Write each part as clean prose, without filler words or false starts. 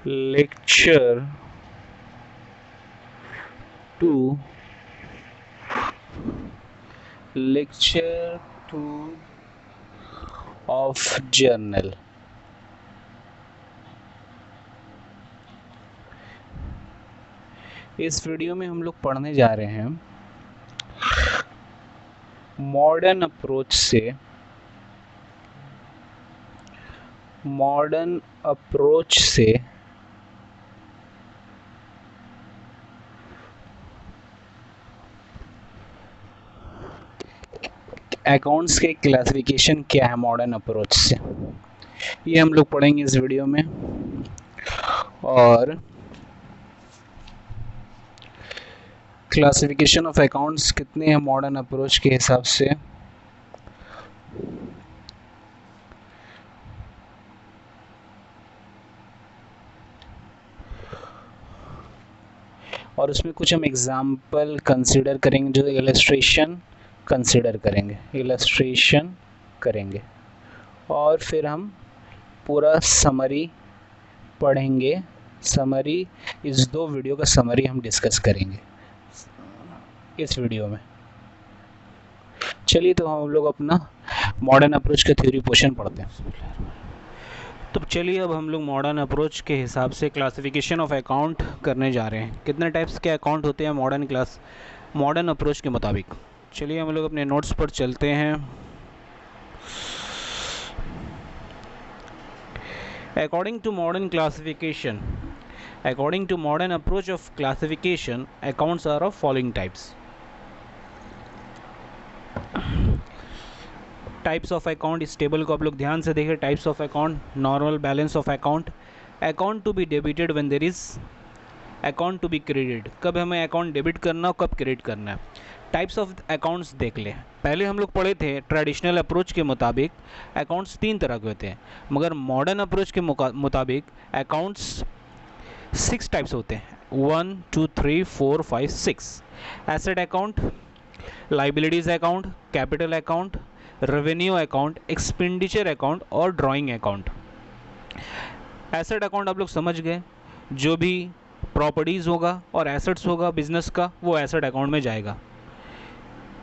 Lecture 2 Lecture 2 of Journal. इस video में हम लोग पढ़ने जा रहे हैं मॉडर्न अप्रोच से अकाउंट्स के क्लासिफिकेशन क्या है मॉडर्न अप्रोच से, ये हम लोग पढ़ेंगे इस वीडियो में। और क्लासिफिकेशन ऑफ अकाउंट्स कितने हैं मॉडर्न अप्रोच के हिसाब से, और उसमें कुछ हम एग्जाम्पल कंसिडर करेंगे, जो इलस्ट्रेशन करेंगे और फिर हम पूरा समरी पढ़ेंगे। समरी, इस 2 वीडियो का समरी हम डिस्कस करेंगे इस वीडियो में। चलिए तो हम लोग अपना मॉडर्न अप्रोच का थ्योरी पोर्शन पढ़ते हैं। तो चलिए अब हम लोग मॉडर्न अप्रोच के हिसाब से क्लासिफिकेशन ऑफ अकाउंट करने जा रहे हैं। कितने टाइप्स के अकाउंट होते हैं मॉडर्न अप्रोच के मुताबिक। चलिए हम लोग अपने नोट्स पर चलते हैं। According to modern approach of classification, accounts are of following types. Types of account, इस टेबल को आप लोग ध्यान से देखिए। Types of account, normal balance of account, account to be debited when there is account to be credit, कब हमें account debit करना और कब क्रेडिट करना है। टाइप्स ऑफ अकाउंट्स देख लें। पहले हम लोग पढ़े थे ट्रेडिशनल अप्रोच के मुताबिक अकाउंट्स 3 तरह के होते हैं, मगर मॉडर्न अप्रोच के मुताबिक अकाउंट्स 6 टाइप्स होते हैं। 1 2 3 4 5 6। Asset account, liabilities account, capital account, revenue account, expenditure account और ड्राइंग अकाउंट। एसेट अकाउंट आप लोग समझ गए, जो भी प्रॉपर्टीज़ होगा और एसेट्स होगा बिजनेस का, वो एसेट अकाउंट में जाएगा।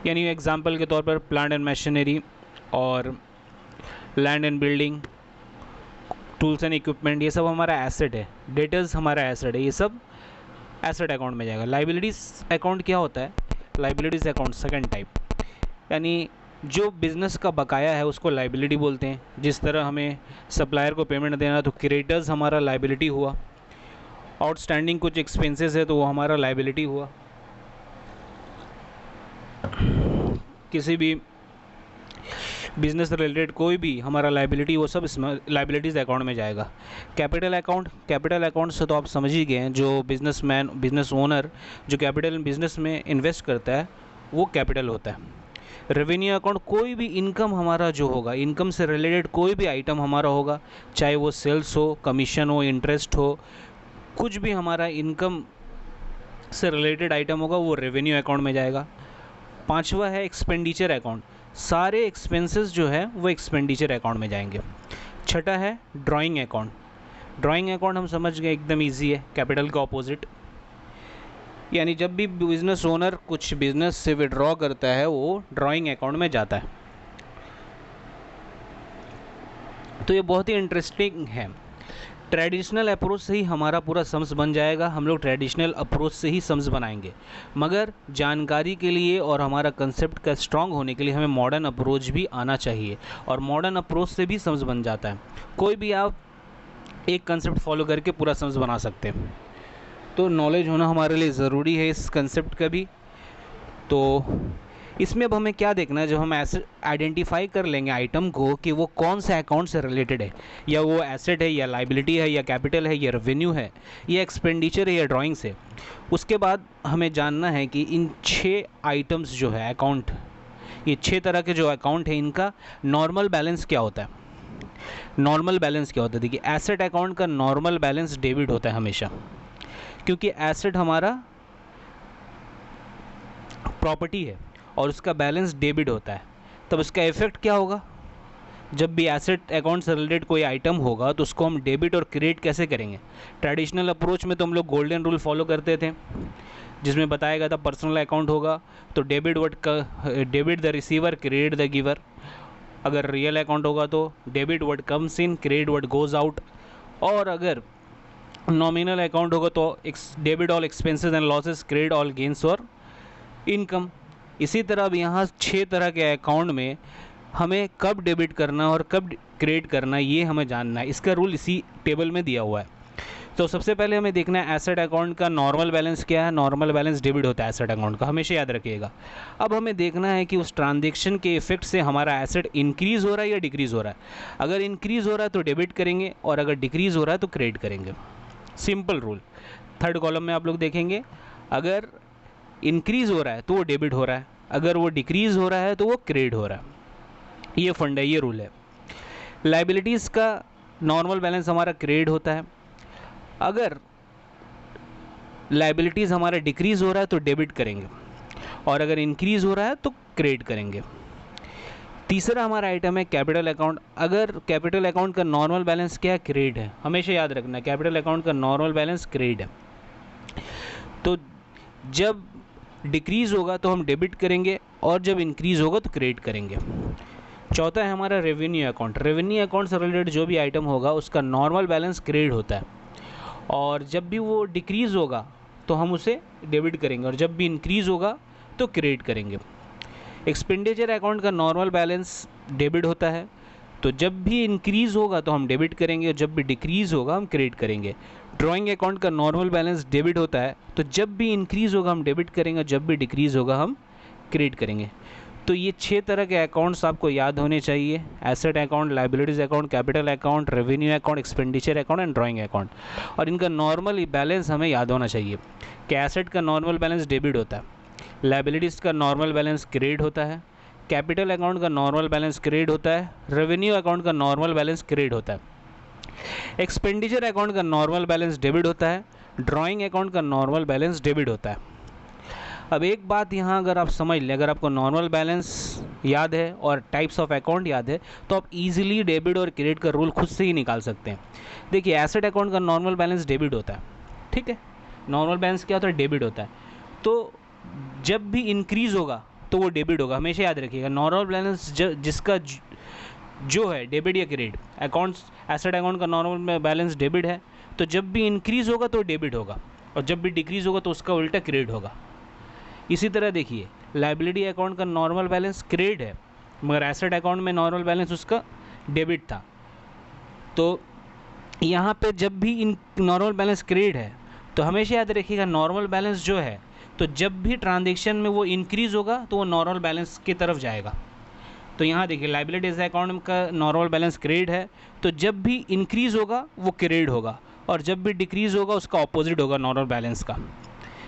यानी एग्जांपल के तौर पर प्लांट एंड मशीनरी और land and building, tools and equipment, ये सब हमारा एसेट है। डेटर्स हमारा एसेट है, ये सब एसेट अकाउंट में जाएगा। लाइबिलिटीज़ अकाउंट क्या होता है? लाइबिलिटीज़ अकाउंट सेकंड टाइप, यानी जो बिज़नेस का बकाया है उसको लाइबिलिटी बोलते हैं। जिस तरह हमें सप्लायर को पेमेंट देना तो क्रेडिटर्स हमारा लाइबिलिटी हुआ। आउटस्टैंडिंग कुछ एक्सपेंसेस है तो वो हमारा लाइबिलिटी हुआ। किसी भी बिजनेस रिलेटेड कोई भी हमारा लाइबिलिटी, वो सब इसमें लाइबिलिटीज़ अकाउंट में जाएगा। कैपिटल अकाउंट से तो आप समझ ही गए हैं, जो बिजनेस ओनर जो कैपिटल बिजनेस में इन्वेस्ट करता है वो कैपिटल होता है। रेवेन्यू अकाउंट, कोई भी इनकम हमारा जो होगा, इनकम से रिलेटेड कोई भी आइटम हमारा होगा, चाहे वो सेल्स हो, कमीशन हो, इंटरेस्ट हो, कुछ भी हमारा इनकम से रिलेटेड आइटम होगा वो रेवेन्यू अकाउंट में जाएगा। 5वां है एक्सपेंडिचर अकाउंट, सारे एक्सपेंसेस जो है वो एक्सपेंडिचर अकाउंट में जाएंगे। 6वां है ड्राइंग अकाउंट। ड्राइंग अकाउंट हम समझ गए, एकदम ईजी है, कैपिटल का ऑपोजिट। यानी जब भी बिजनेस ओनर कुछ बिजनेस से विड्रॉ करता है वो ड्राइंग अकाउंट में जाता है। तो ये बहुत ही इंटरेस्टिंग है। ट्रेडिशनल अप्रोच से ही हमारा पूरा सम्स बन जाएगा, हम लोग ट्रेडिशनल अप्रोच से ही सम्स बनाएंगे, मगर जानकारी के लिए और हमारा कंसेप्ट का स्ट्रांग होने के लिए हमें मॉडर्न अप्रोच भी आना चाहिए, और मॉडर्न अप्रोच से भी सम्स बन जाता है। कोई भी आप एक कंसेप्ट फॉलो करके पूरा सम्स बना सकते हैं। तो नॉलेज होना हमारे लिए ज़रूरी है इस कंसेप्ट का भी। तो इसमें अब हमें क्या देखना है, जब हम एसेट आइडेंटिफाई कर लेंगे आइटम को कि वो कौन से अकाउंट से रिलेटेड है, या वो एसेट है या लाइबिलिटी है या कैपिटल है या रेवेन्यू है या एक्सपेंडिचर है या ड्राइंग से, उसके बाद हमें जानना है कि इन 6 आइटम्स जो है अकाउंट, ये 6 तरह के जो अकाउंट है इनका नॉर्मल बैलेंस क्या होता है। नॉर्मल बैलेंस क्या होता है? देखिए, एसेट अकाउंट का नॉर्मल बैलेंस डेबिट होता है हमेशा, क्योंकि एसेट हमारा प्रॉपर्टी है और उसका बैलेंस डेबिट होता है। तब उसका इफेक्ट क्या होगा? जब भी एसेट अकाउंट से रिलेटेड कोई आइटम होगा तो उसको हम डेबिट और क्रेडिट कैसे करेंगे। ट्रेडिशनल अप्रोच में तो हम लोग गोल्डन रूल फॉलो करते थे, जिसमें बताया गया था पर्सनल अकाउंट होगा तो debit the receiver, credit the giver. अगर रियल अकाउंट होगा तो debit what comes in, credit what goes out. और अगर नॉमिनल अकाउंट होगा तो debit all expenses and losses, credit all gains और इनकम। इसी तरह अब यहाँ 6 तरह के अकाउंट में हमें कब डेबिट करना और कब क्रेडिट करना ये हमें जानना है। इसका रूल इसी टेबल में दिया हुआ है। तो सबसे पहले हमें देखना है एसेट अकाउंट का नॉर्मल बैलेंस क्या है। नॉर्मल बैलेंस डेबिट होता है एसेट अकाउंट का, हमेशा याद रखिएगा। अब हमें देखना है कि उस ट्रांजैक्शन के इफेक्ट से हमारा एसेट इंक्रीज़ हो रहा है या डिक्रीज़ हो रहा है। अगर इंक्रीज़ हो रहा है तो डेबिट करेंगे और अगर डिक्रीज़ हो रहा है तो क्रेडिट करेंगे। Simple rule. थर्ड कॉलम में आप लोग देखेंगे, अगर इंक्रीज़ हो रहा है तो वो डेबिट हो रहा है, अगर वो डिक्रीज़ हो रहा है तो वो क्रेडिट हो रहा है। ये फंड है, ये रूल है। लाइबिलिटीज़ का नॉर्मल बैलेंस हमारा क्रेडिट होता है। अगर लाइबिलिटीज़ हमारा डिक्रीज़ हो रहा है तो डेबिट करेंगे और अगर इंक्रीज़ हो रहा है तो क्रेडिट करेंगे। तीसरा हमारा आइटम है कैपिटल अकाउंट। अगर कैपिटल अकाउंट का नॉर्मल बैलेंस क्या है, क्रेडिट है। हमेशा याद रखना कैपिटल अकाउंट का नॉर्मल बैलेंस क्रेडिट है। तो जब डिक्रीज़ होगा तो हम डेबिट करेंगे और जब इंक्रीज़ होगा तो क्रेडिट करेंगे। चौथा है हमारा रेवेन्यू अकाउंट। रेवेन्यू अकाउंट से रिलेटेड जो भी आइटम होगा उसका नॉर्मल बैलेंस क्रेडिट होता है और जब भी वो डिक्रीज़ होगा तो हम उसे डेबिट करेंगे और जब भी इंक्रीज़ होगा तो क्रेडिट करेंगे। एक्सपेंडिचर अकाउंट का नॉर्मल बैलेंस डेबिट होता है, तो जब भी इंक्रीज़ होगा तो हम डेबिट करेंगे और जब भी डिक्रीज़ होगा हम क्रेडिट करेंगे। ड्राइंग अकाउंट का नॉर्मल बैलेंस डेबिट होता है, तो जब भी इंक्रीज़ होगा हम डेबिट करेंगे और जब भी डिक्रीज़ होगा हम क्रेडिट करेंगे। तो ये 6 तरह के अकाउंट्स आपको याद होने चाहिए। Asset account, liabilities account, capital account, revenue account, expenditure account and drawing account. और इनका नॉर्मल बैलेंस हमें याद होना चाहिए कि एसेट का नॉर्मल बैलेंस डेबिट होता है, लाइबिलिटीज़ का नॉर्मल बैलेंस क्रेडिट होता है, कैपिटल अकाउंट का नॉर्मल बैलेंस क्रेडिट होता है, रेवेन्यू अकाउंट का नॉर्मल बैलेंस क्रेडिट होता है, एक्सपेंडिचर अकाउंट का नॉर्मल बैलेंस डेबिट होता है, ड्राइंग अकाउंट का नॉर्मल बैलेंस डेबिट होता है। अब एक बात यहाँ अगर आप समझ लें, अगर आपको नॉर्मल बैलेंस याद है और टाइप्स ऑफ अकाउंट याद है तो आप इजीली डेबिट और क्रेडिट का रूल खुद से ही निकाल सकते हैं। देखिए एसेट अकाउंट का नॉर्मल बैलेंस डेबिट होता है, ठीक है। नॉर्मल बैलेंस क्या होता है, डेबिट होता है। तो जब भी इंक्रीज़ होगा तो वो डेबिट होगा, हमेशा याद रखिएगा। नॉर्मल बैलेंस जिसका जो है डेबिट या क्रेडिट, अकाउंट्स एसेट अकाउंट का नॉर्मल बैलेंस डेबिट है तो जब भी इंक्रीज़ होगा तो डेबिट होगा और जब भी डिक्रीज़ होगा तो उसका उल्टा क्रेडिट होगा। इसी तरह देखिए लाइबिलिटी अकाउंट का नॉर्मल बैलेंस क्रेडिट है मगर एसेट अकाउंट में नॉर्मल बैलेंस उसका डेबिट था, तो यहाँ पे जब भी इन नॉर्मल बैलेंस क्रेडिट है तो हमेशा याद रखिएगा नॉर्मल बैलेंस जो है तो जब भी ट्रांजैक्शन में वो इंक्रीज़ होगा तो वो नॉर्मल बैलेंस की तरफ जाएगा। तो यहाँ देखिए लाइबिलिटीज़ अकाउंट का नॉर्मल बैलेंस क्रेडिट है तो जब भी इंक्रीज़ होगा वो क्रेडिट होगा और जब भी डिक्रीज़ होगा उसका ऑपोजिट होगा नॉर्मल बैलेंस का।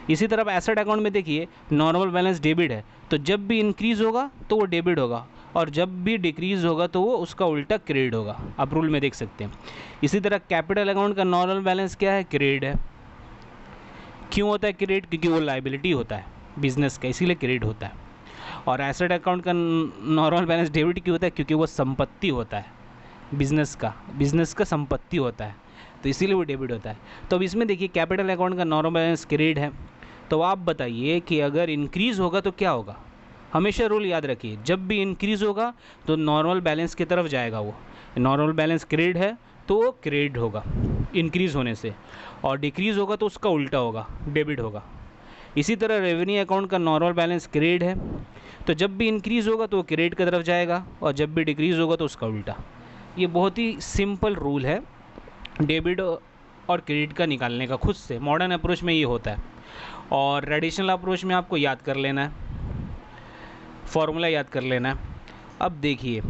इसी तरह एसेट अकाउंट में देखिए नॉर्मल बैलेंस डेबिट है तो जब भी इंक्रीज़ होगा तो वो डेबिट होगा और जब भी डिक्रीज़ होगा तो वो उसका उल्टा क्रेडिट होगा, आप रूल में देख सकते हैं। इसी तरह कैपिटल अकाउंट का नॉर्मल बैलेंस क्या है, क्रेडिट है। क्यों होता है क्रेडिट, क्योंकि वो लाइबिलिटी होता है बिजनेस का, इसीलिए क्रेडिट होता है। और एसेट अकाउंट का नॉर्मल बैलेंस डेबिट क्यों होता है, क्योंकि वो संपत्ति होता है बिजनेस का संपत्ति होता है तो इसीलिए वो डेबिट होता है। तो अब इसमें देखिए कैपिटल अकाउंट का नॉर्मल बैलेंस क्रेडिट है, तो आप बताइए कि अगर इंक्रीज़ होगा तो क्या होगा। हमेशा रूल याद रखिए जब भी इंक्रीज़ होगा तो नॉर्मल बैलेंस की तरफ जाएगा। वो नॉर्मल बैलेंस क्रेडिट है तो वो क्रेडिट होगा इंक्रीज़ होने से और डिक्रीज़ होगा तो उसका उल्टा होगा, डेबिट होगा। इसी तरह रेवेन्यू अकाउंट का नॉर्मल बैलेंस क्रेडिट है तो जब भी इंक्रीज़ होगा तो वो क्रेडिट की तरफ जाएगा और जब भी डिक्रीज़ होगा तो उसका उल्टा। ये बहुत ही सिंपल रूल है डेबिट और क्रेडिट का निकालने का खुद से। मॉडर्न अप्रोच में ये होता है और ट्रेडिशनल अप्रोच में आपको याद कर लेना है, फॉर्मूला याद कर लेना है। अब देखिए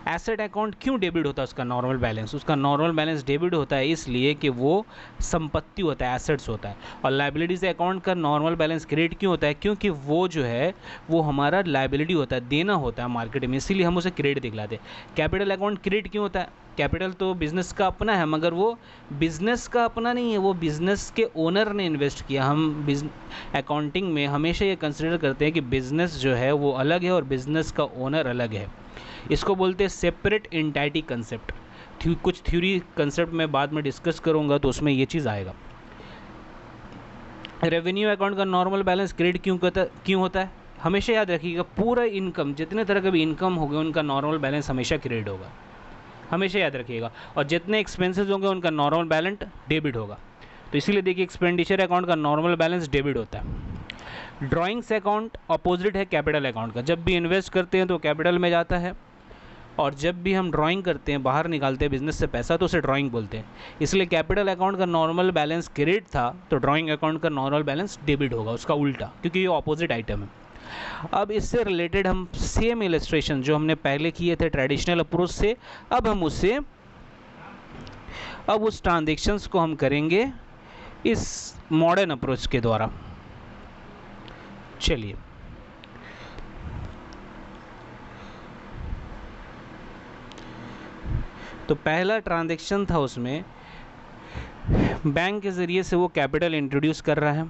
एसेट अकाउंट क्यों डेबिट होता है, उसका नॉर्मल बैलेंस डेबिट होता है इसलिए कि वो संपत्ति होता है, एसेट्स होता है। और लाइबिलिटीज़ अकाउंट का नॉर्मल बैलेंस क्रेडिट क्यों होता है, क्योंकि वो जो है वो हमारा लाइबिलिटी होता है, देना होता है मार्केट में, इसीलिए हम उसे क्रेडिट दिखलाते हैं। कैपिटल अकाउंट क्रेडिट क्यों होता है, कैपिटल तो बिज़नेस का अपना है, मगर वो बिज़नेस का अपना नहीं है, वो बिज़नेस के ओनर ने इन्वेस्ट किया। हम अकाउंटिंग में हमेशा ये कंसिडर करते हैं कि बिज़नेस जो है वो अलग है और बिज़नेस का ओनर अलग है। इसको बोलते हैं सेपरेट एंटिटी कंसेप्ट। कुछ थ्योरी कंसेप्ट मैं बाद में डिस्कस करूँगा तो उसमें ये चीज़ आएगा। रेवेन्यू अकाउंट का नॉर्मल बैलेंस क्रेडिट क्यों होता है? हमेशा याद रखिएगा, पूरा इनकम जितने तरह का भी इनकम होगा उनका नॉर्मल बैलेंस हमेशा क्रेडिट होगा, हमेशा याद रखिएगा। और जितने एक्सपेंसेस होंगे उनका नॉर्मल बैलेंस डेबिट होगा। तो इसीलिए देखिए एक्सपेंडिचर अकाउंट का नॉर्मल बैलेंस डेबिट होता है। ड्राइंग्स अकाउंट अपोजिट है कैपिटल अकाउंट का। जब भी इन्वेस्ट करते हैं तो कैपिटल में जाता है, और जब भी हम ड्राइंग करते हैं, बाहर निकालते हैं बिजनेस से पैसा, तो उसे ड्राइंग बोलते हैं। इसलिए कैपिटल अकाउंट का नॉर्मल बैलेंस क्रेडिट था तो ड्राइंग अकाउंट का नॉर्मल बैलेंस डेबिट होगा, उसका उल्टा, क्योंकि ये ऑपोजिट आइटम है। अब इससे रिलेटेड हम सेम इलस्ट्रेशन जो हमने पहले किए थे ट्रेडिशनल अप्रोच से, अब उस ट्रांजेक्शन्स को हम करेंगे इस मॉडर्न अप्रोच के द्वारा। चलिए, तो पहला ट्रांजैक्शन था, उसमें बैंक के ज़रिए से वो कैपिटल इंट्रोड्यूस कर रहा है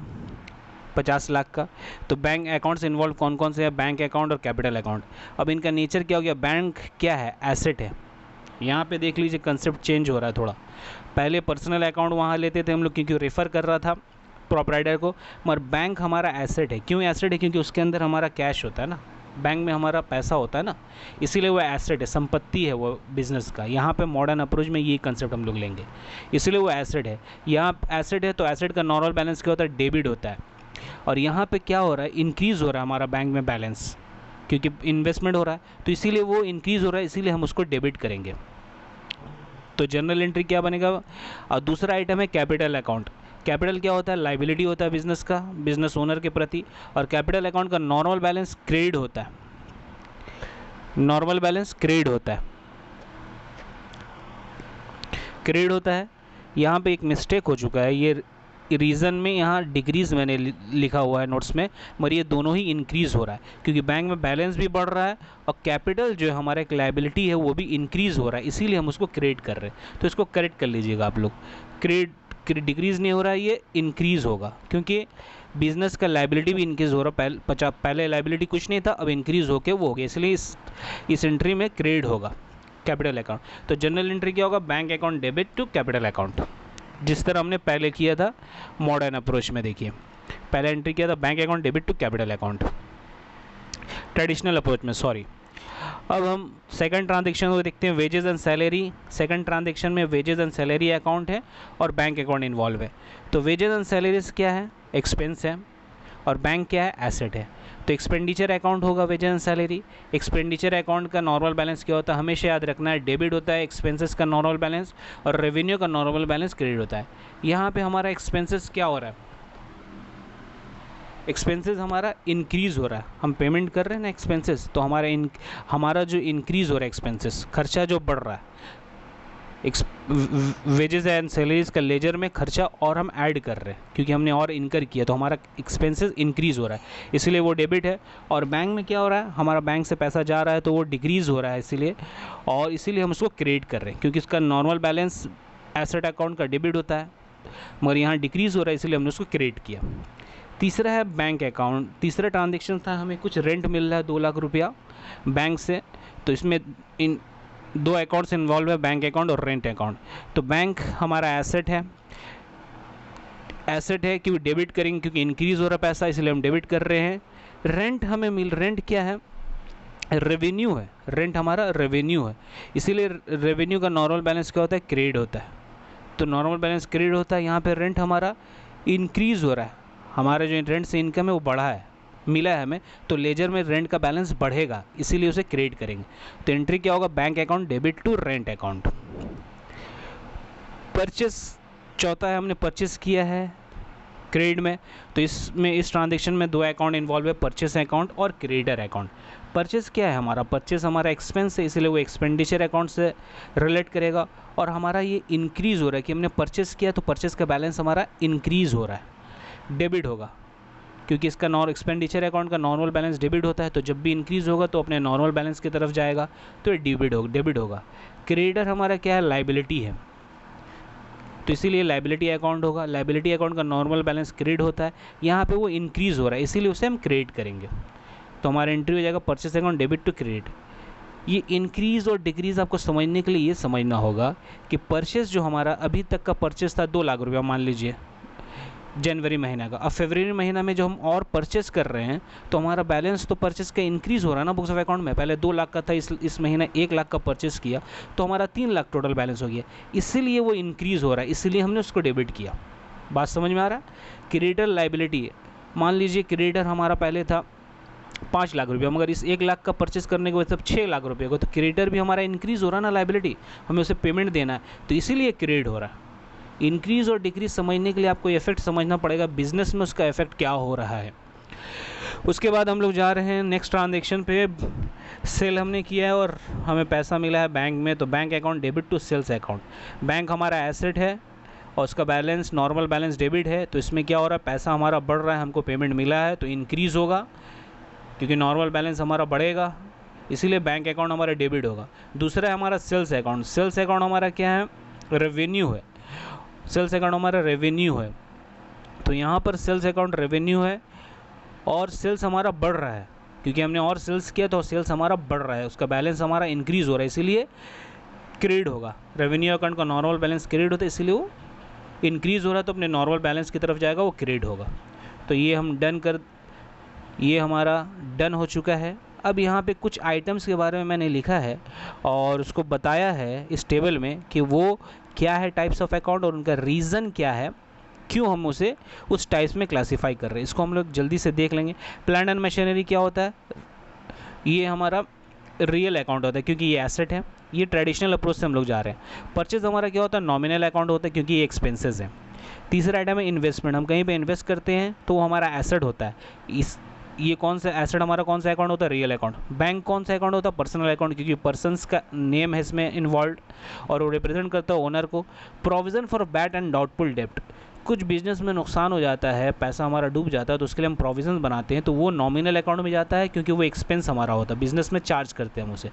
50 लाख का। तो बैंक अकाउंट्स इन्वॉल्व कौन कौन से हैं? बैंक अकाउंट और कैपिटल अकाउंट। अब इनका नेचर क्या हो गया? बैंक क्या है? एसेट है। यहाँ पे देख लीजिए कंसेप्ट चेंज हो रहा है थोड़ा। पहले पर्सनल अकाउंट वहाँ लेते थे हम लोग, क्योंकि रेफ़र कर रहा था प्रोप्राइटर को, मगर बैंक हमारा एसेट है। क्यों एसेट है? क्योंकि उसके अंदर हमारा कैश होता है ना, बैंक में हमारा पैसा होता है ना, इसीलिए वो एसेट है, संपत्ति है वो बिज़नेस का। यहाँ पे मॉडर्न अप्रोच में ये कंसेप्ट हम लोग लेंगे, इसलिए वो एसेट है। यहाँ एसेट है तो एसेट का नॉर्मल बैलेंस क्या होता है? डेबिट होता है। और यहाँ पे क्या हो रहा है? इंक्रीज़ हो रहा है हमारा बैंक में बैलेंस, क्योंकि इन्वेस्टमेंट हो रहा है, तो इसीलिए वो इंक्रीज़ हो रहा है, इसीलिए हम उसको डेबिट करेंगे। तो जनरल एंट्री क्या बनेगा? और दूसरा आइटम है कैपिटल अकाउंट। कैपिटल क्या होता है? लाइबिलिटी होता है बिजनेस का, बिजनेस ओनर के प्रति। और कैपिटल अकाउंट का नॉर्मल बैलेंस क्रेडिट होता है, नॉर्मल बैलेंस क्रेडिट होता है, क्रेडिट होता है। यहाँ पे एक मिस्टेक हो चुका है, ये रीज़न में यहाँ डिक्रीज़ मैंने लिखा हुआ है नोट्स में, मगर ये दोनों ही इंक्रीज़ हो रहा है, क्योंकि बैंक में बैलेंस भी बढ़ रहा है और कैपिटल जो है हमारा एक लाइबिलिटी है वो भी इंक्रीज़ हो रहा है, इसीलिए हम उसको क्रेडिट कर रहे हैं। तो इसको करेक्ट कर लीजिएगा आप लोग। क्रेडिट डिक्रीज़ नहीं हो रहा है, ये इंक्रीज़ होगा, क्योंकि बिजनेस का लाइबिलिटी भी इंक्रीज़ हो रहा है। पहले लाइबिलिटी कुछ नहीं था, अब इंक्रीज़ होके वो हो गया, इसलिए इस एंट्री में क्रेडिट होगा कैपिटल अकाउंट। तो जनरल एंट्री क्या होगा? Bank account debit to capital account, जिस तरह हमने पहले किया था मॉडर्न अप्रोच में। देखिए, पहले एंट्री किया था bank account debit to capital account traditional approach में, सॉरी। अब हम सेकंड ट्रांजैक्शन को देखते हैं, wages and salary. Second transaction में वेजेस एंड सैलरी अकाउंट है और बैंक अकाउंट इन्वॉल्व है। तो वेजेस एंड सैलरीज क्या है? एक्सपेंस है, और बैंक क्या है? एसेट है। तो एक्सपेंडिचर अकाउंट होगा wages and salary. Expenditure account का नॉर्मल बैलेंस क्या होता है? हमेशा याद रखना है, डेबिट होता है एक्सपेंसेस का नॉर्मल बैलेंस, और रेवेन्यू का नॉर्मल बैलेंस क्रेडिट होता है। यहाँ पे हमारा एक्सपेंसेस क्या हो रहा है? एक्सपेंसेस हमारा इंक्रीज़ हो रहा है, हम पेमेंट कर रहे हैं ना एक्सपेंसेस, तो हमारा जो इंक्रीज़ हो रहा है एक्सपेंसेस, खर्चा जो बढ़ रहा है, वेजेस एंड सैलरीज का लेजर में खर्चा और हम ऐड कर रहे हैं, क्योंकि हमने और इनकर किया, तो हमारा एक्सपेंसेस इंक्रीज़ हो रहा है, इसलिए वो डेबिट है। और बैंक में क्या हो रहा है? हमारा बैंक से पैसा जा रहा है तो वो डिक्रीज़ हो रहा है, इसीलिए, और इसीलिए हम उसको क्रेडिट कर रहे हैं, क्योंकि इसका नॉर्मल बैलेंस एसेट अकाउंट का डेबिट होता है, मगर यहाँ डिक्रीज़ हो रहा है, इसलिए हमने उसको क्रेडिट किया। तीसरा है बैंक अकाउंट। तीसरा ट्रांजेक्शन था, हमें कुछ रेंट मिल रहा है 2 लाख रुपया बैंक से, तो इसमें इन 2 अकाउंट्स इन्वॉल्व है, बैंक अकाउंट और रेंट अकाउंट। तो बैंक हमारा एसेट है, क्योंकि डेबिट करेंगे, क्योंकि इंक्रीज़ हो रहा पैसा, इसलिए हम डेबिट कर रहे हैं। रेंट हमें रेंट क्या है? रेवेन्यू है, रेंट हमारा रेवेन्यू है, इसीलिए रेवेन्यू का नॉर्मल बैलेंस क्या होता है? क्रेडिट होता है। तो नॉर्मल बैलेंस क्रेडिट होता है। यहाँ पे रेंट हमारा इंक्रीज़ हो रहा है, हमारा जो रेंट से इनकम है वो बढ़ा है, मिला है हमें, तो लेजर में रेंट का बैलेंस बढ़ेगा, इसीलिए उसे क्रेडिट करेंगे। तो एंट्री क्या होगा? Bank account debit to rent account. Purchase चौथा है, हमने परचेस किया है क्रेडिट में, तो इसमें इस ट्रांजेक्शन में 2 अकाउंट इन्वॉल्व है, परचेस अकाउंट और क्रेडिटर अकाउंट। परचेस क्या है? हमारा परचेस हमारा एक्सपेंस है, इसलिए वो एक्सपेंडिचर अकाउंट से रिलेट करेगा। और हमारा ये इंक्रीज़ हो रहा है कि हमने परचेस किया, तो परचेस का बैलेंस हमारा इंक्रीज़ हो रहा है, डेबिट होगा। क्योंकि इसका एक्सपेंडिचर अकाउंट का नॉर्मल बैलेंस डेबिट होता है, तो जब भी इंक्रीज़ होगा तो अपने नॉर्मल बैलेंस की तरफ जाएगा, तो ये डेबिट होगा। क्रेडिटर हमारा क्या है, लाइबिलिटी है, तो इसीलिए लाइबिलिटी अकाउंट होगा। लाइबिलिटी अकाउंट का नॉर्मल बैलेंस क्रेडिट होता है, यहाँ पे वो इंक्रीज़ हो रहा है इसीलिए उसे हम क्रेडिट करेंगे, तो हमारा एंट्री हो जाएगा purchase account debit to credit. ये इंक्रीज़ और डिक्रीज़ आपको समझने के लिए ये समझना होगा कि परचेस जो हमारा अभी तक का परचेस था 2 लाख रुपया मान लीजिए जनवरी महीना का, अब फरवरी महीना में जो हम और परचेस कर रहे हैं तो हमारा बैलेंस तो परचेस का इंक्रीज़ हो रहा है ना बुक्स ऑफ अकाउंट में। पहले 2 लाख का था, इस महीना 1 लाख का परचेस किया तो हमारा 3 लाख टोटल बैलेंस हो गया, इसीलिए वो इंक्रीज़ हो रहा है, इसीलिए हमने उसको डेबिट किया। बात समझ में आ रहा है। क्रेडिटर लाइबिलिटी, मान लीजिए क्रेडिटर हमारा पहले था 5 लाख रुपया, मगर इस 1 लाख का परचेस करने के बाद 6 लाख रुपये को, तो क्रेडिटर भी हमारा इंक्रीज़ हो रहा है ना, लाइबिलिटी हमें उसे पेमेंट देना है, तो इसीलिए क्रेडिट हो रहा है। इंक्रीज़ और डिक्रीज़ समझने के लिए आपको इफेक्ट समझना पड़ेगा, बिजनेस में उसका इफेक्ट क्या हो रहा है। उसके बाद हम लोग जा रहे हैं नेक्स्ट ट्रांजेक्शन पे। सेल हमने किया है और हमें पैसा मिला है बैंक में, तो bank account debit to sales account. Bank हमारा एसेट है और उसका बैलेंस नॉर्मल बैलेंस डेबिट है, तो इसमें क्या हो रहा है, पैसा हमारा बढ़ रहा है, हमको पेमेंट मिला है तो इंक्रीज़ होगा, क्योंकि नॉर्मल बैलेंस हमारा बढ़ेगा इसीलिए बैंक अकाउंट हमारा डेबिट होगा। दूसरा है हमारा सेल्स अकाउंट। सेल्स अकाउंट हमारा क्या है, रेवेन्यू है। सेल्स अकाउंट हमारा रेवेन्यू है, तो यहाँ पर सेल्स अकाउंट रेवेन्यू है और सेल्स हमारा बढ़ रहा है, क्योंकि हमने और सेल्स किया तो सेल्स हमारा बढ़ रहा है, उसका बैलेंस हमारा इंक्रीज़ हो रहा है, इसीलिए क्रेडिट होगा। रेवेन्यू अकाउंट का नॉर्मल बैलेंस क्रेडिट होता है, इसीलिए वो इंक्रीज़ हो रहा है, तो अपने नॉर्मल बैलेंस की तरफ जाएगा, वो क्रेडिट होगा। तो ये हमारा डन हो चुका है। अब यहाँ पे कुछ आइटम्स के बारे में मैंने लिखा है और उसको बताया है इस टेबल में कि वो क्या है टाइप्स ऑफ अकाउंट और उनका रीज़न क्या है, क्यों हम उसे उस टाइप्स में क्लासीफाई कर रहे हैं। इसको हम लोग जल्दी से देख लेंगे। प्लांट एंड मशीनरी क्या होता है, ये हमारा रियल अकाउंट होता है क्योंकि ये एसेट है, ये ट्रेडिशनल अप्रोच से हम लोग जा रहे हैं। परचेज हमारा क्या होता है, नॉमिनल अकाउंट होता है क्योंकि ये एक्सपेंसेस है। तीसरा आइटम है इन्वेस्टमेंट, हम कहीं पे इन्वेस्ट करते हैं तो वो हमारा एसेट होता है। ये कौन सा एसेट हमारा कौन सा अकाउंट होता है, रियल अकाउंट। बैंक कौन सा अकाउंट होता है, पर्सनल अकाउंट, क्योंकि पर्सन्स का नेम है इसमें इन्वॉल्व और वो रिप्रेजेंट करता है ओनर को। Provision for bad and doubtful डेप्ट, कुछ बिजनेस में नुकसान हो जाता है, पैसा हमारा डूब जाता है तो उसके लिए हम प्रोविज़न बनाते हैं, तो वो नॉमिनल अकाउंट में जाता है क्योंकि वो एक्सपेंस हमारा होता है, बिजनेस में चार्ज करते हैं हम उसे।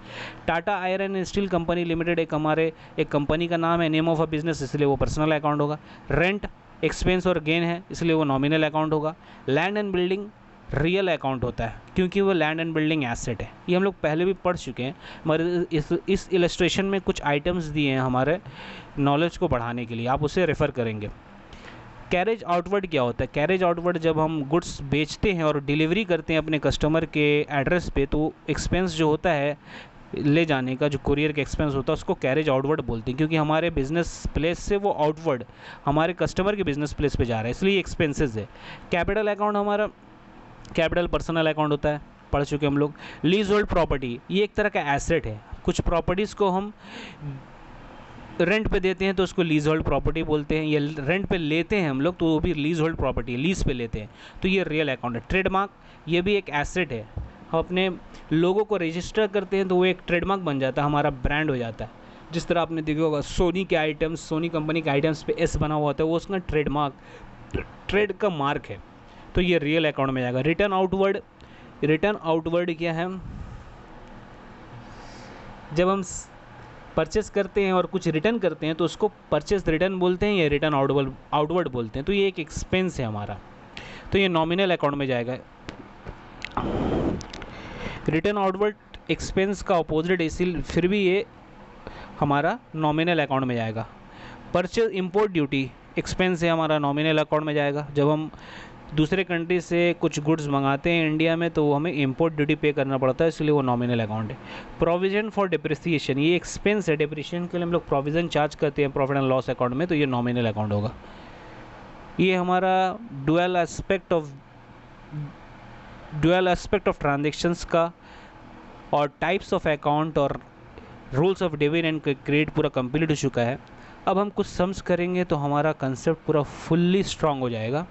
Tata iron and steel company limited एक कंपनी का नाम है, नेम ऑफ अ बिजनेस, इसलिए वो पर्सनल अकाउंट होगा। रेंट एक्सपेंस और गेन है इसलिए वो नॉमिनल अकाउंट होगा। Land and building real account होता है क्योंकि वो लैंड एंड बिल्डिंग एसेट है, ये हम लोग पहले भी पढ़ चुके हैं, मगर इस इलस्ट्रेशन में कुछ आइटम्स दिए हैं हमारे नॉलेज को बढ़ाने के लिए, आप उसे रेफ़र करेंगे। कैरेज आउटवर्ड क्या होता है, कैरेज आउटवर्ड जब हम गुड्स बेचते हैं और डिलीवरी करते हैं अपने कस्टमर के एड्रेस पे, तो एक्सपेंस जो होता है ले जाने का, जो कुरियर का एक्सपेंस होता है, उसको कैरेज आउटवर्ड बोलते हैं क्योंकि हमारे बिजनेस प्लेस से वो आउटवर्ड हमारे कस्टमर के बिजनेस प्लेस पे जा रहा है, इसलिए एक्सपेंसेस है। कैपिटल अकाउंट हमारा कैपिटल पर्सनल अकाउंट होता है, पढ़ चुके हम लोग। लीज होल्ड प्रॉपर्टी, ये एक तरह का एसेट है, कुछ प्रॉपर्टीज़ को हम रेंट पे देते हैं तो उसको लीज होल्ड प्रॉपर्टी बोलते हैं, ये रेंट पे लेते हैं हम लोग तो वो भी लीज होल्ड प्रॉपर्टी है, लीज पे लेते हैं, तो ये रियल अकाउंट है। ट्रेडमार्क, ये भी एक एसेट है, हम अपने लोगों को रजिस्टर करते हैं तो वो एक ट्रेडमार्क बन जाता है, हमारा ब्रांड हो जाता है। जिस तरह आपने देखा होगा सोनी के आइटम्स, सोनी कंपनी के आइटम्स पे एस बना हुआ होता है, वो उसका ट्रेड का मार्क है, तो ये रियल अकाउंट में जाएगा। रिटर्न आउटवर्ड क्या है, जब हम परचेस करते हैं और कुछ रिटर्न करते हैं तो उसको परचेस रिटर्न बोलते हैं या रिटर्न आउटवर्ड बोलते हैं, तो ये एक एक्सपेंस है हमारा, तो ये नॉमिनल अकाउंट में जाएगा। रिटर्न आउटवर्ड एक्सपेंस का अपोजिट, इसीलिए फिर भी ये हमारा नॉमिनल अकाउंट में जाएगा। परचेज इंपोर्ट ड्यूटी एक्सपेंस है हमारा, नॉमिनल अकाउंट में जाएगा। जब हम दूसरे कंट्री से कुछ गुड्स मंगाते हैं इंडिया में तो हमें इंपोर्ट ड्यूटी पे करना पड़ता है, इसलिए वो नॉमिनल अकाउंट है। प्रोविज़न फॉर डिप्रिसिएशन, ये एक्सपेंस है, डिप्रिसिएशन के लिए हम लोग प्रोविज़न चार्ज करते हैं प्रॉफिट एंड लॉस अकाउंट में, तो ये नॉमिनल अकाउंट होगा। ये हमारा डुअल एस्पेक्ट ऑफ ट्रांजेक्शन्स का और टाइप्स ऑफ अकाउंट और rules of debit and credit पूरा कंप्लीट हो चुका है। अब हम कुछ सम्स करेंगे तो हमारा कंसेप्ट पूरा फुल्ली स्ट्रांग हो जाएगा।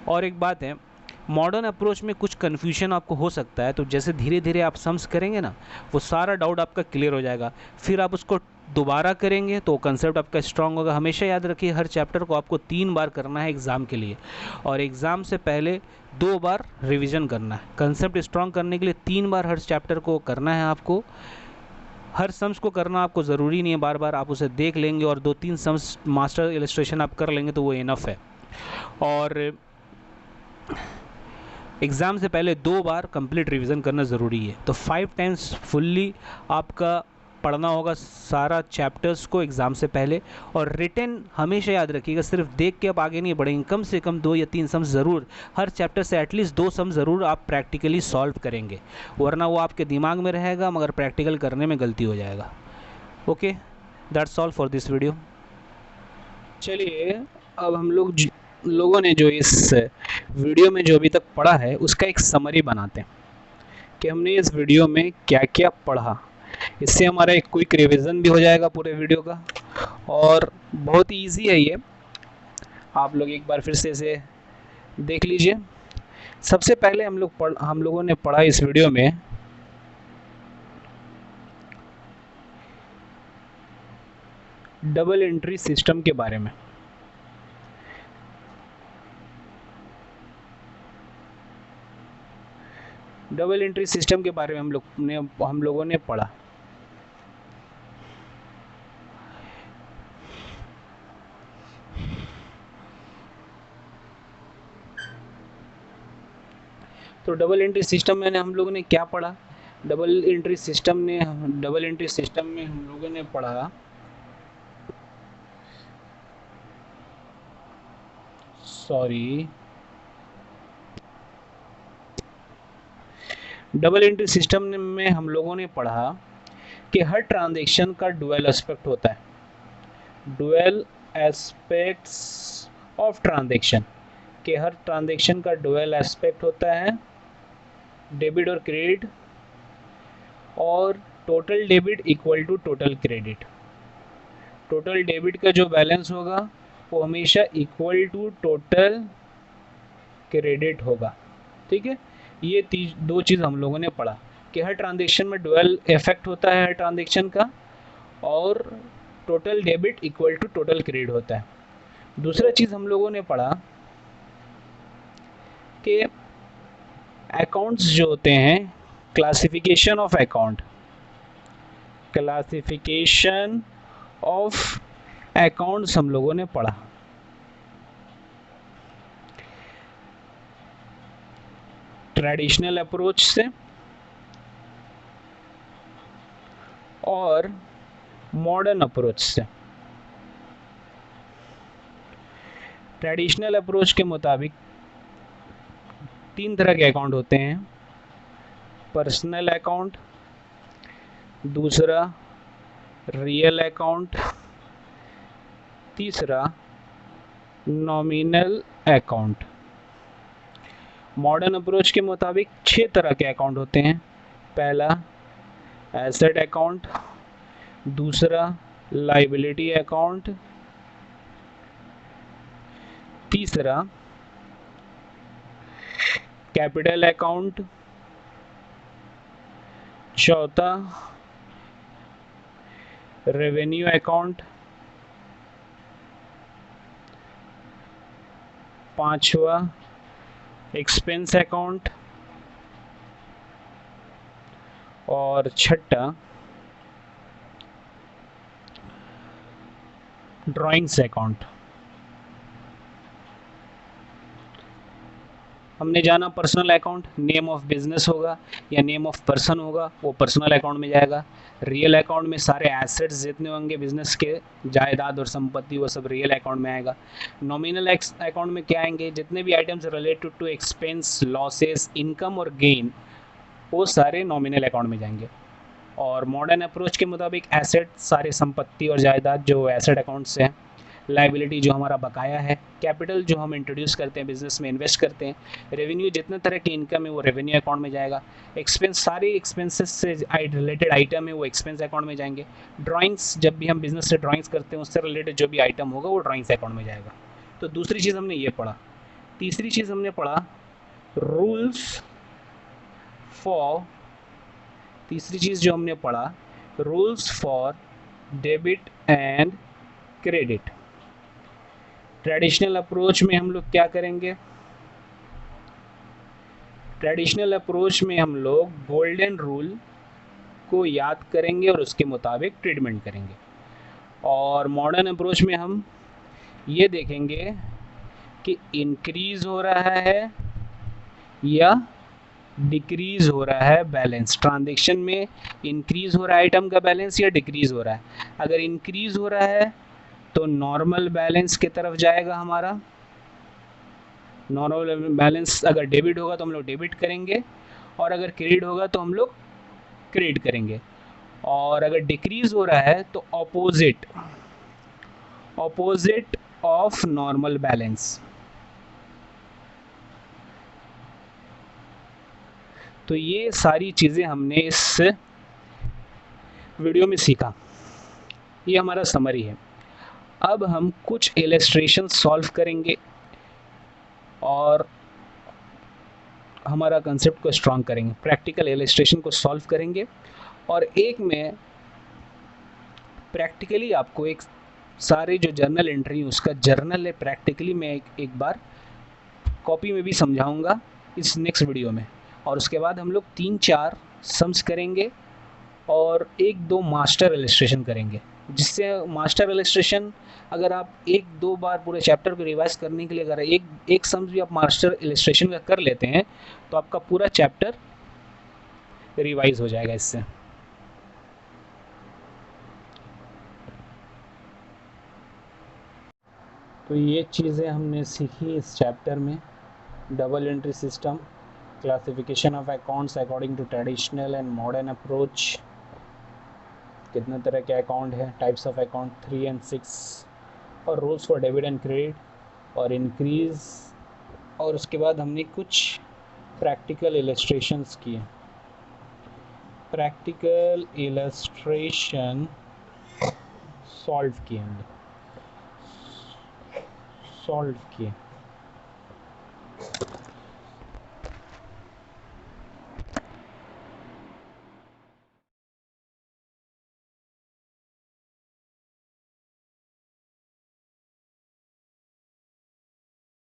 और एक बात है, मॉडर्न अप्रोच में कुछ कन्फ्यूजन आपको हो सकता है, तो जैसे धीरे धीरे आप सम्स करेंगे ना, वो सारा डाउट आपका क्लियर हो जाएगा, फिर आप उसको दोबारा करेंगे तो कंसेप्ट आपका स्ट्रांग होगा। हमेशा याद रखिए हर चैप्टर को आपको 3 बार करना है एग्ज़ाम के लिए, और एग्ज़ाम से पहले 2 बार रिवीजन करना है। कंसेप्ट स्ट्रांग करने के लिए 3 बार हर चैप्टर को करना है आपको। हर सम्स को करना आपको ज़रूरी नहीं है बार बार, आप उसे देख लेंगे और 2-3 सम्स मास्टर इलस्ट्रेशन आप कर लेंगे तो वो इनफ है। और एग्ज़ाम से पहले 2 बार कंप्लीट रिवीजन करना ज़रूरी है। तो 5 टाइम्स फुल्ली आपका पढ़ना होगा सारा चैप्टर्स को एग्ज़ाम से पहले। और रिटन हमेशा याद रखिएगा, सिर्फ देख के आप आगे नहीं बढ़ेंगे, कम से कम 2 या 3 सम ज़रूर हर चैप्टर से, एटलीस्ट 2 सम ज़रूर आप प्रैक्टिकली सॉल्व करेंगे, वरना वो आपके दिमाग में रहेगा मगर प्रैक्टिकल करने में गलती हो जाएगा। Okay, that's all for this video. चलिए अब हम लोगों ने जो इस वीडियो में जो अभी तक पढ़ा है उसका एक समरी बनाते हैं कि हमने इस वीडियो में क्या क्या पढ़ा। इससे हमारा एक क्विक रिवीजन भी हो जाएगा पूरे वीडियो का, और बहुत ही ईजी है ये, आप लोग एक बार फिर से इसे देख लीजिए। सबसे पहले हम लोगों ने पढ़ा इस वीडियो में डबल एंट्री सिस्टम के बारे में। डबल एंट्री सिस्टम के बारे में हम लोगों ने पढ़ा। तो डबल एंट्री सिस्टम में हम लोगों ने क्या पढ़ा? डबल एंट्री सिस्टम में हम लोगों ने पढ़ा डबल एंट्री सिस्टम में हम लोगों ने पढ़ा कि हर ट्रांजैक्शन का डुअल एस्पेक्ट होता है। डुअल एस्पेक्ट्स ऑफ ट्रांजैक्शन, कि हर ट्रांजैक्शन का डुअल एस्पेक्ट होता है, डेबिट और क्रेडिट, और total debit equal to total credit. Total debit का जो बैलेंस होगा वो हमेशा इक्वल टू टोटल क्रेडिट होगा। ठीक है, ये 2 चीज़ हम लोगों ने पढ़ा कि हर ट्रांजैक्शन में डुअल इफेक्ट होता है हर ट्रांजैक्शन का, और total debit equal to total credit होता है। दूसरा चीज़ हम लोगों ने पढ़ा कि अकाउंट्स जो होते हैं, classification of account, classification of accounts हम लोगों ने पढ़ा। ट्रेडिशनल अप्रोच से और मॉडर्न अप्रोच से। ट्रेडिशनल अप्रोच के मुताबिक 3 तरह के अकाउंट होते हैं। पर्सनल अकाउंट, दूसरा रियल अकाउंट, तीसरा नॉमिनल अकाउंट। मॉडर्न अप्रोच के मुताबिक 6 तरह के अकाउंट होते हैं। पहला एसेट अकाउंट, दूसरा लायबिलिटी अकाउंट, तीसरा कैपिटल अकाउंट, चौथा रेवेन्यू अकाउंट, पांचवा एक्सपेंस अकाउंट, और छठा ड्राइंग्स अकाउंट। हमने जाना personal account, name of business होगा या नेम ऑफ पर्सन होगा वो पर्सनल अकाउंट में जाएगा। रियल अकाउंट में सारे एसेट्स जितने होंगे बिजनेस के, जायदाद और संपत्ति, वो सब रियल अकाउंट में आएगा। नॉमिनल अकाउंट में क्या आएंगे? जितने भी items related to expense, losses, income और गेन, वो सारे नॉमिनल अकाउंट में जाएंगे। और मॉडर्न अप्रोच के मुताबिक एसेट, सारे संपत्ति और जायदाद जो एसेट अकाउंट से है, लायबिलिटी जो हमारा बकाया है, कैपिटल जो हम इंट्रोड्यूस करते हैं बिजनेस में, इन्वेस्ट करते हैं, रेवेन्यू जितने तरह की इनकम है वो रेवेन्यू अकाउंट में जाएगा, एक्सपेंस सारे एक्सपेंसेस से रिलेटेड आइटम है वो एक्सपेंस अकाउंट में जाएंगे, ड्राइंग्स जब भी हम बिजनेस से ड्राइंग्स करते हैं उससे रिलेटेड जो भी आइटम होगा वो ड्राइंग्स अकाउंट में जाएगा। तो दूसरी चीज़ हमने ये पढ़ा। तीसरी चीज़ हमने पढ़ा रूल्स फॉर, तीसरी चीज़ जो हमने पढ़ा rules for debit and credit. Traditional approach में हम लोग क्या करेंगे? ट्रेडिशनल अप्रोच में हम लोग गोल्डन रूल को याद करेंगे और उसके मुताबिक ट्रीटमेंट करेंगे। और मॉडर्न अप्रोच में हम ये देखेंगे कि इंक्रीज हो रहा है या डिक्रीज हो रहा है बैलेंस। ट्रांजैक्शन में इंक्रीज हो रहा है आइटम का बैलेंस या डिक्रीज हो रहा है। अगर इंक्रीज हो रहा है तो नॉर्मल बैलेंस की तरफ जाएगा हमारा। नॉर्मल बैलेंस अगर डेबिट होगा तो हम लोग डेबिट करेंगे, और अगर क्रेडिट होगा तो हम लोग क्रेडिट करेंगे। और अगर डिक्रीज हो रहा है तो ऑपोजिट ऑफ नॉर्मल बैलेंस। तो ये सारी चीज़ें हमने इस वीडियो में सीखा। ये हमारा समरी है। अब हम कुछ इलस्ट्रेशन सॉल्व करेंगे और हमारा कंसेप्ट को स्ट्रॉन्ग करेंगे। प्रैक्टिकल इलस्ट्रेशन को सॉल्व करेंगे और एक में प्रैक्टिकली आपको एक सारे जो जर्नल एंट्री उसका जर्नल है प्रैक्टिकली मैं एक बार कॉपी में भी समझाऊंगा इस नेक्स्ट वीडियो में। और उसके बाद हम लोग 3-4 सम्स करेंगे और 1-2 मास्टर इलस्ट्रेशन करेंगे, जिससे मास्टर इलस्ट्रेशन अगर आप 1-2 बार पूरे चैप्टर को रिवाइज करने के लिए अगर एक सम्स भी आप मास्टर इलस्ट्रेशन का कर लेते हैं तो आपका पूरा चैप्टर रिवाइज हो जाएगा इससे। तो ये चीज़ें हमने सीखी इस चैप्टर में। Double entry system, classification of accounts according to traditional and modern approach, कितने तरह के अकाउंट है, टाइप्स ऑफ अकाउंट 3 and 6, और rules for debit and credit और इंक्रीज। और उसके बाद हमने कुछ प्रैक्टिकल इलस्ट्रेशंस किए। प्रैक्टिकल इलस्ट्रेशन सॉल्व किए हमने, सॉल्व किए।